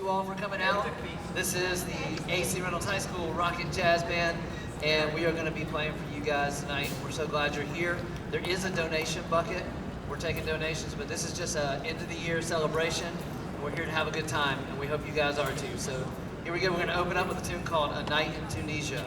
you all for coming out. This is the AC Reynolds High School Rocket Jazz Band, and we are going to be playing for you guys tonight. We're so glad you're here. There is a donation bucket. We're taking donations, but this is just an end of the year celebration. We're here to have a good time, and we hope you guys are too. So here we go. We're going to open up with a tune called A Night in Tunisia.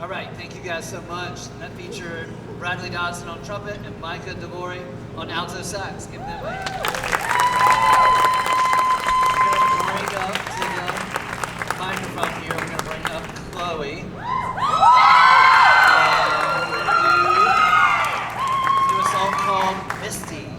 All right, thank you guys so much. That featured Bradley Dodson on trumpet and Micah DeVore on alto sax. Give them a hand. We're going to bring up to the microphone here. We're going to bring up Chloe. And do a song called Misty.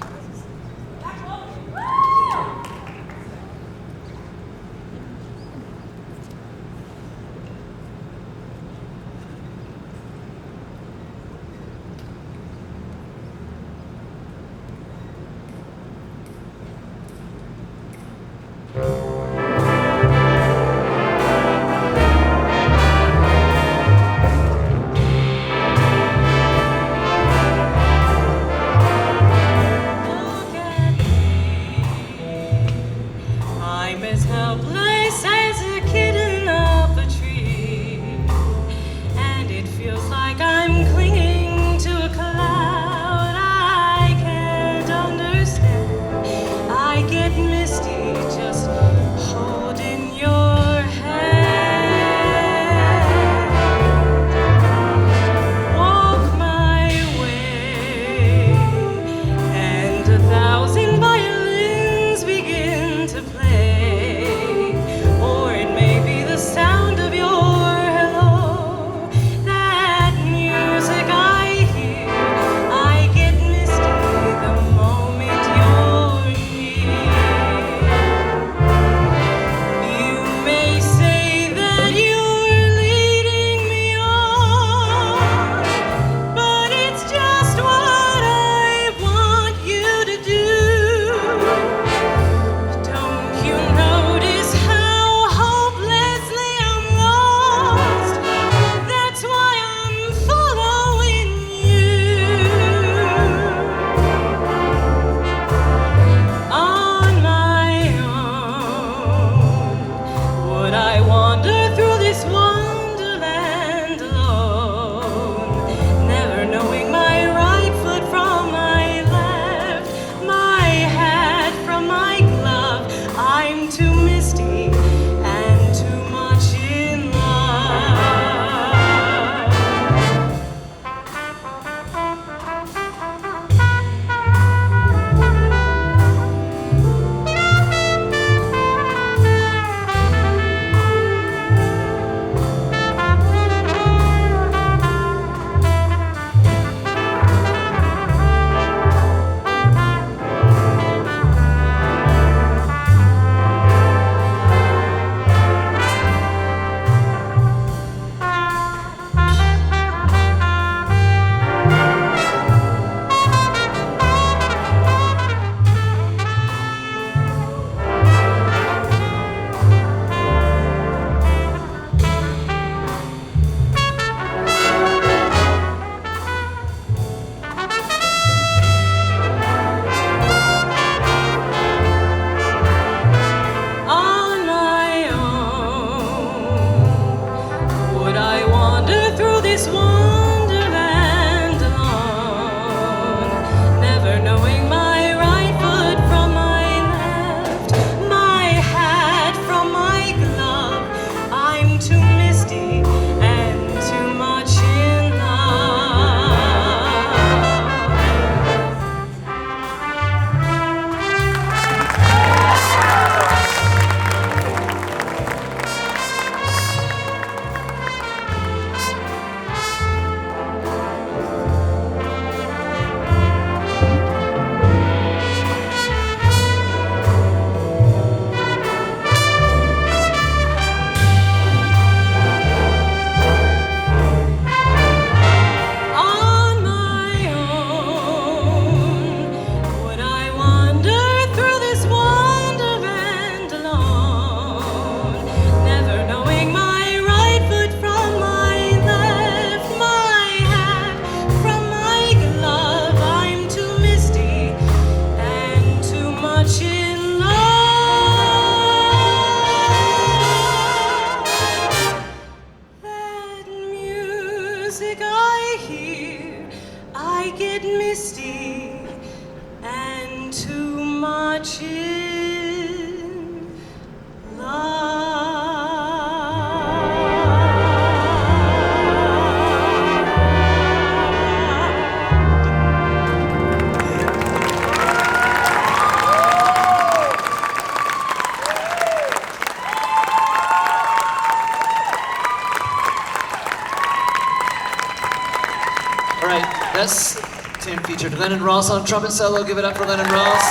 right, this tune featured Lennon Ross on trumpet solo. Give it up for Lennon Ross.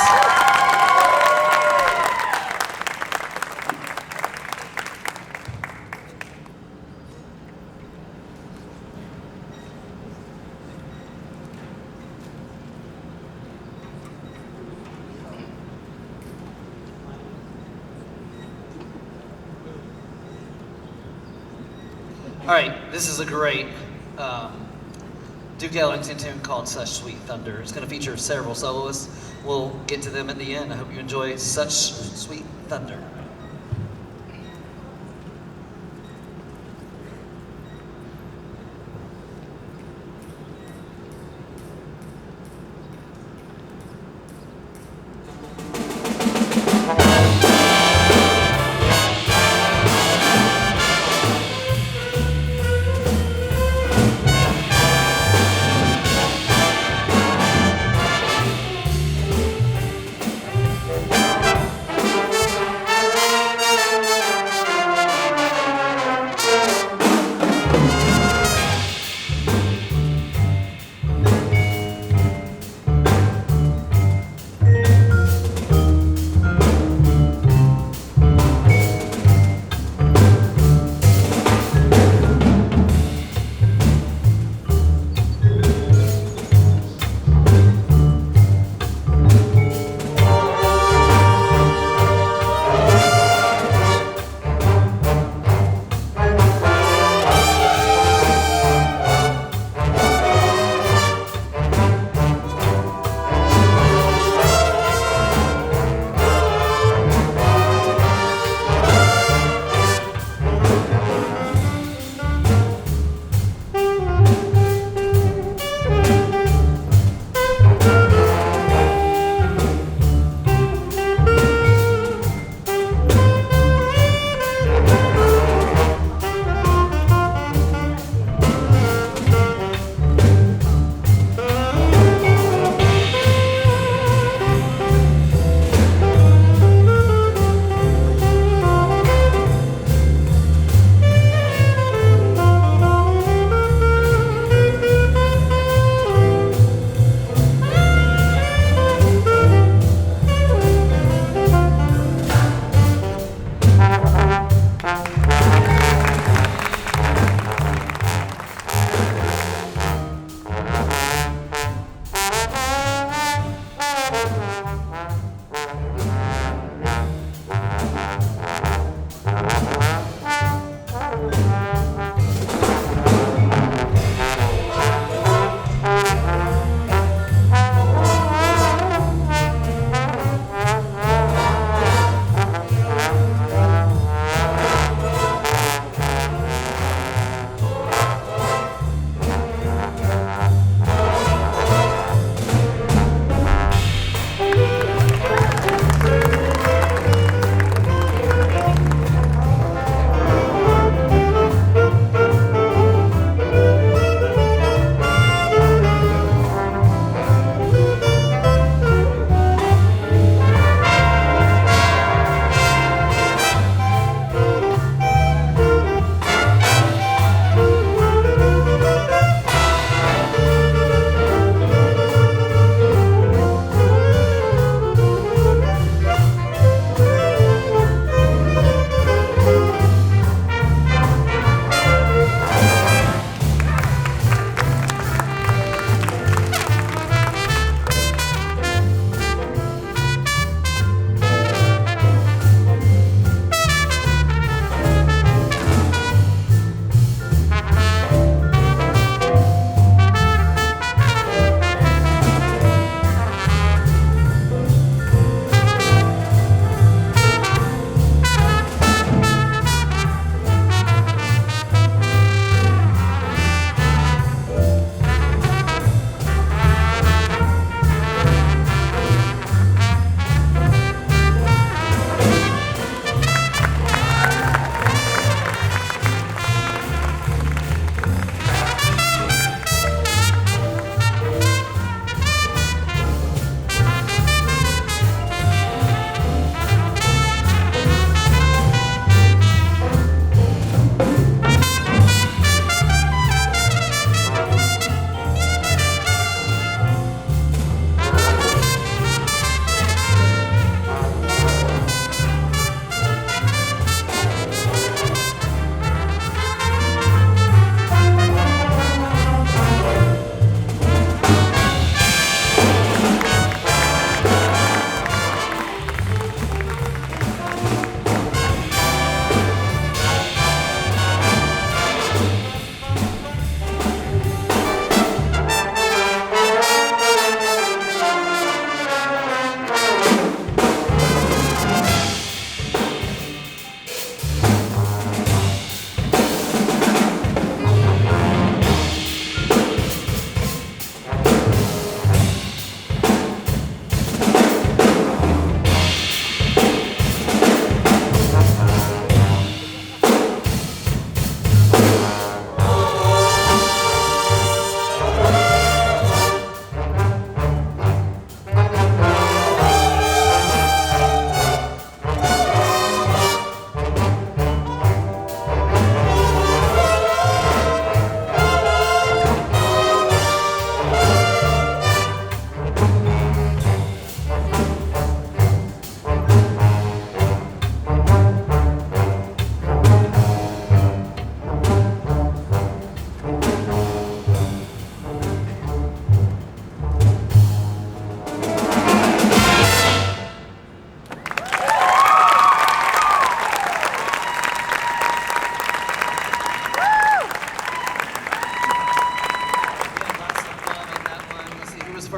All right, this is a great Duke Ellington tune called Such Sweet Thunder. It's going to feature several soloists. We'll get to them at the end. I hope you enjoy Such Sweet Thunder.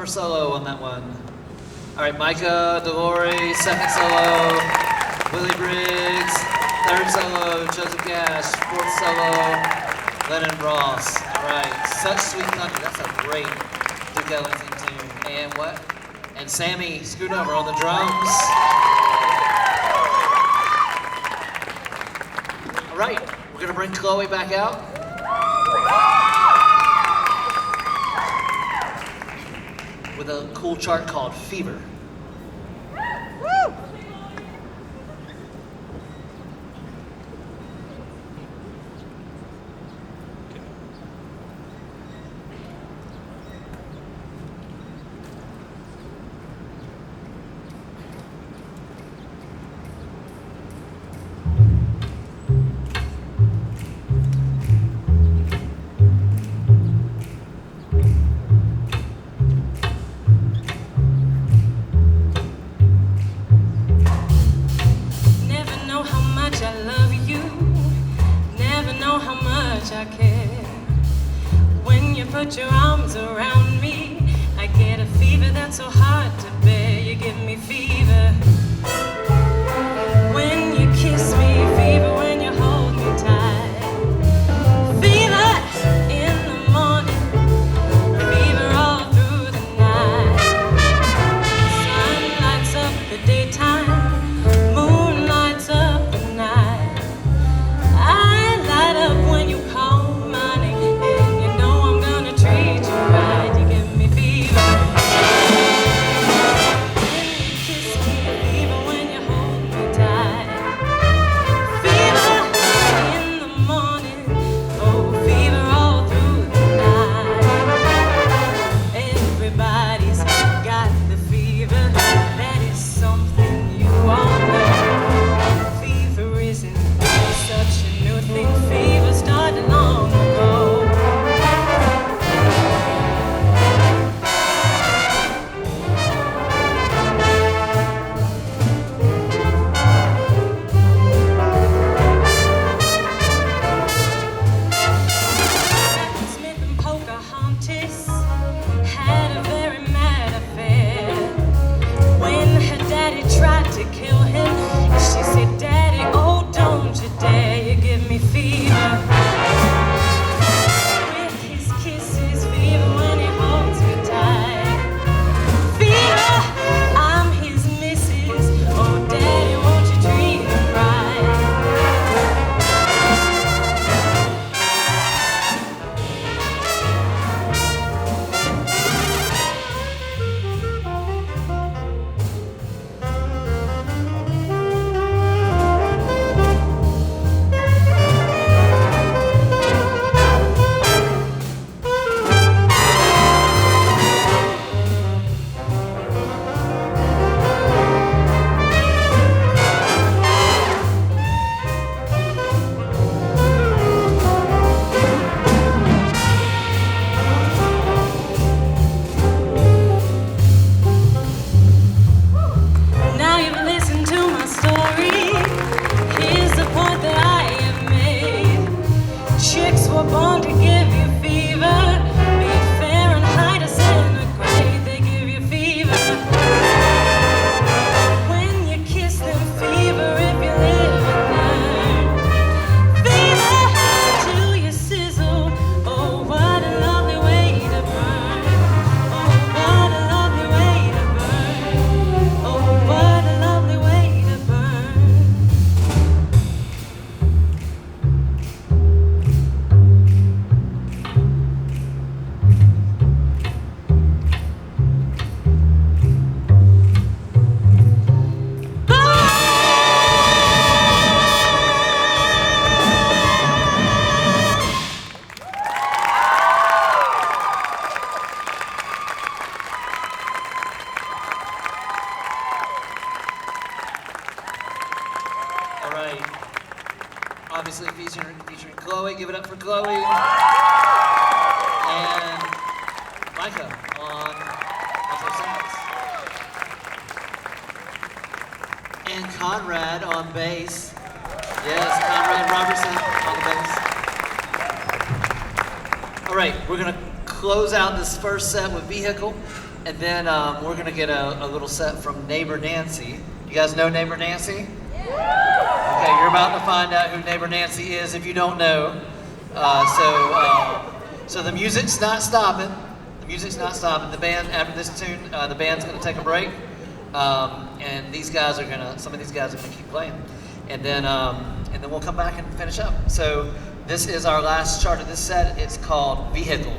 first solo on that one. All right, Micah DeLore, second solo. Willie Briggs, third solo. Joseph Gash, fourth solo. Lennon Ross. All right, Such Sweet Country. That's a great Duke Ellington tune. And what? And Sammy Schoonover on the drums. All right, we're gonna bring Chloe back out. With a cool chart called Fever. Put your arms around me, I get a fever that's so hard to bear. You give me fever when you kiss me, fever when you hold me tight, fever in the morning, fever all through the night. Sun lights up the daytime, moon lights up the night. I light up when you call my name. Treat you right, you give me fever. When you kiss me, fever when you hold me tight. Fever in the morning, oh, fever all through the night. Everybody's got the fever, that is something you all know. Fever isn't such a new thing, fever started long ago. Had a very mad affair. When her daddy tried to kill him, she said, Daddy, oh, don't you dare, you give me fever. With his kisses, fever when he holds me tight. Fever, I'm his missus, oh, Daddy, won't you treat him right? Born to give you fever, be it Fahrenheit or centigrade, they give you fever. When you kiss them, fever if you live and learn. Fever till you sizzle, oh what a lovely way to burn. Oh what a lovely way to burn. Oh what a lovely way to burn. All right. Obviously featuring Chloe. Give it up for Chloe. And Micah on alto sax. And Conrad on bass. Yes, Conrad Robertson on the bass. All right, we're gonna close out this first set with Vehicle. And then we're gonna get a little set from Neighbor Nancy. You guys know Neighbor Nancy? Okay, you're about to find out who Neighbor Nancy is if you don't know. So the music's not stopping. The music's not stopping. The band, after this tune, the band's gonna take a break. And some of these guys are gonna keep playing. And then we'll come back and finish up. So this is our last chart of this set. It's called Vehicle.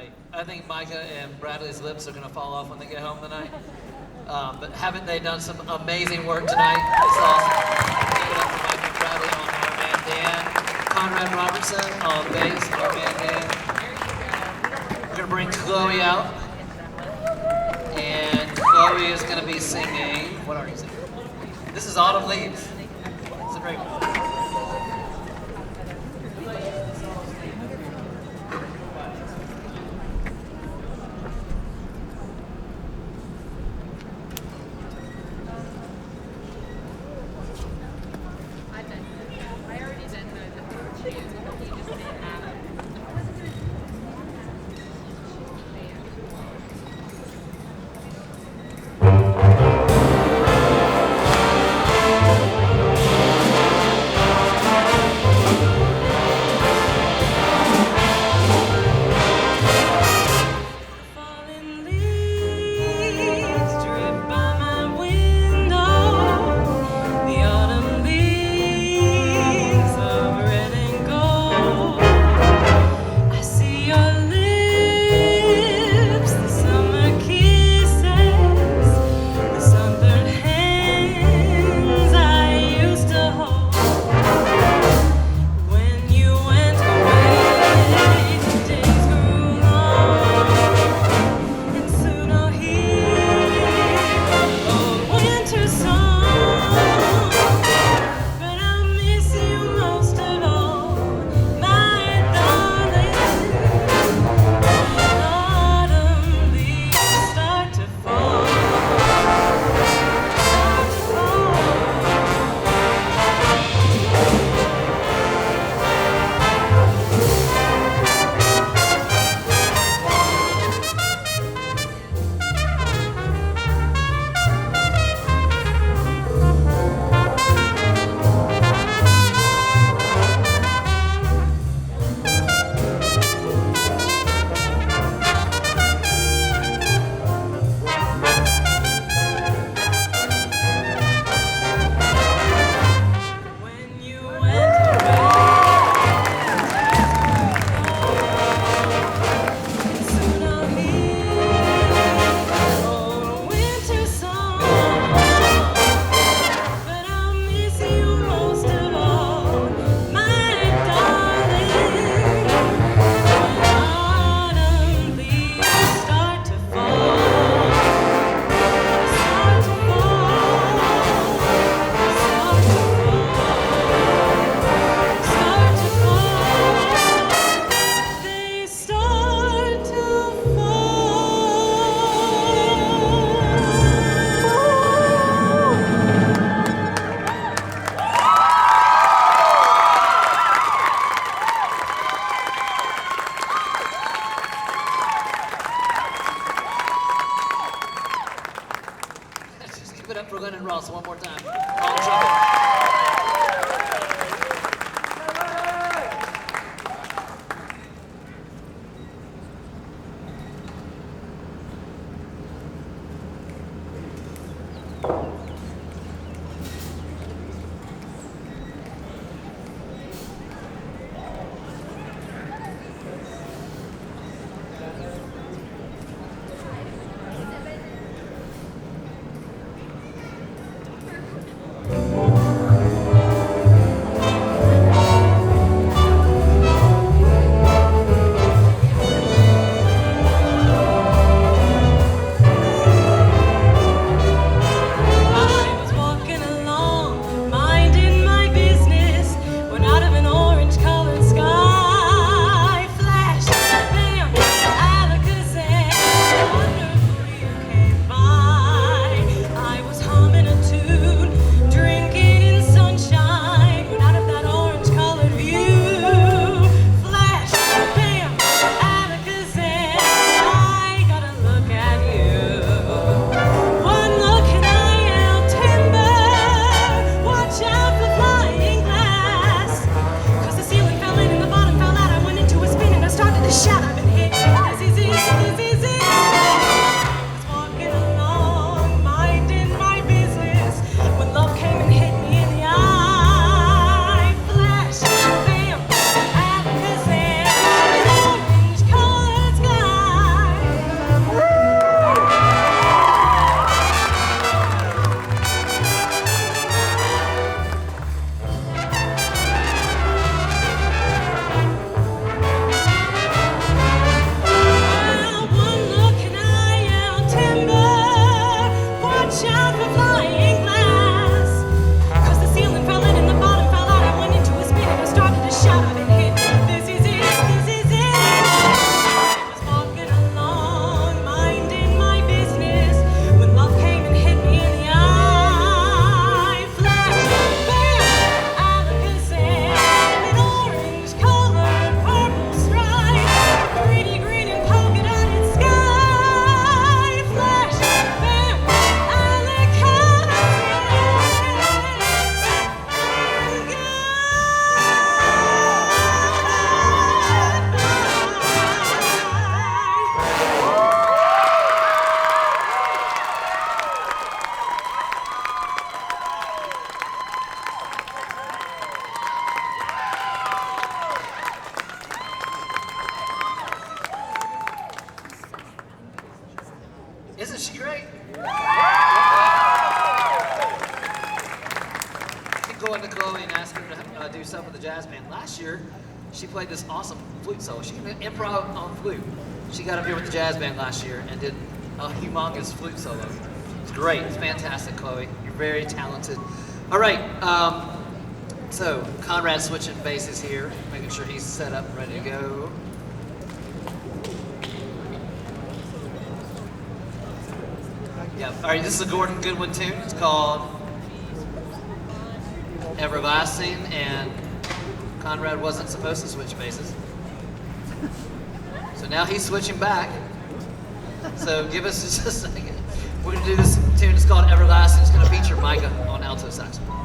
right. I think Micah and Bradley's lips are going to fall off when they get home tonight. But haven't they done some amazing work tonight? It's awesome. Give it up for Micah and Bradley on our man Dan. Conrad Robertson on bass, our man Dan. We're going to bring Chloe out. And Chloe is going to be singing. What are you singing? This is Autumn Leaves. It's a great one. Give it up for Glenn and Ross one more time. On trumpet. Thank you. Isn't she great? Keep going to Chloe and ask her to do stuff with the jazz band. Last year, she played this awesome flute solo. She can improv on flute. She got up here with the jazz band last year and did a humongous flute solo. It's great. It's fantastic, Chloe. You're very talented. All right. So Conrad's switching basses here, making sure he's set up and ready to go. Yeah. All right. This is a Gordon Goodwin tune. It's called Everlasting, and Conrad wasn't supposed to switch basses. So now he's switching back. So give us just a second. We're gonna do this tune. It's called Everlasting. It's gonna feature Micah on alto saxophone.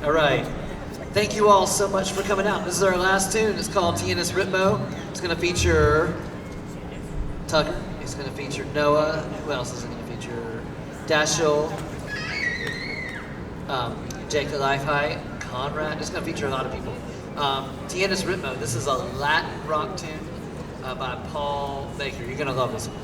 All right. Thank you all so much for coming out. This is our last tune. It's called Tienes Ritmo. It's going to feature Tucker. It's going to feature Noah. Who else is it going to feature? Dashiell, Jake the Lifehigh, Conrad. It's going to feature a lot of people. Tienes Ritmo. This is a Latin rock tune by Paul Baker. You're going to love this one.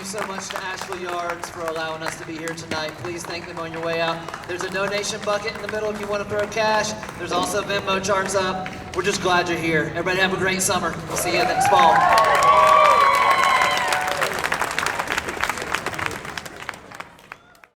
so much to Asheville Yards for allowing us to be here tonight. Please thank them on your way out. There's a donation bucket in the middle if you want to throw cash. There's also Venmo charts up. We're just glad you're here. Everybody have a great summer. We'll see you next fall.